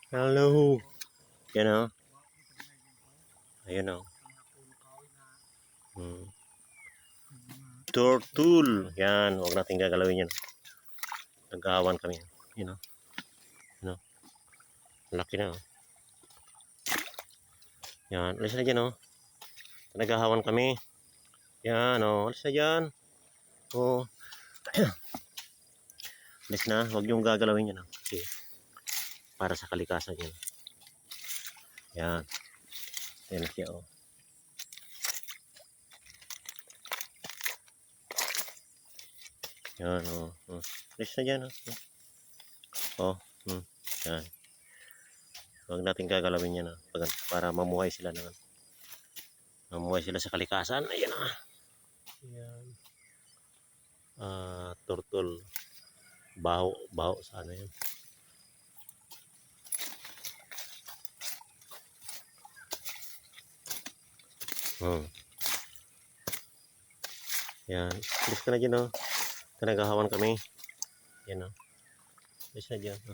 Hello. Yan o. Ayan o. Hmm. Turtle. Yan. Huwag natin gagalawin yan. Nag-aawan kami. Yan o. Yan o. Laki na o. Yan. Alis na dyan o. Nag-aawan kami. Yan o. Alis na dyan. O. Alis na. Huwag yung gagalawin yan o. Kasi para sa kalikasan yan. Yan. Yan siya o. Yan o. Alis na dyan o. O. Yan. Huwag natin gagalawin yan para mamuhay sila naman. Mamuhay sila sa kalikasan. Ayan na. Ayan. Turtle. Baho. Baho sa ano yan. Yan. Alis ka na dyan o. Naghahawan kami. Yan o. Alis na dyan o.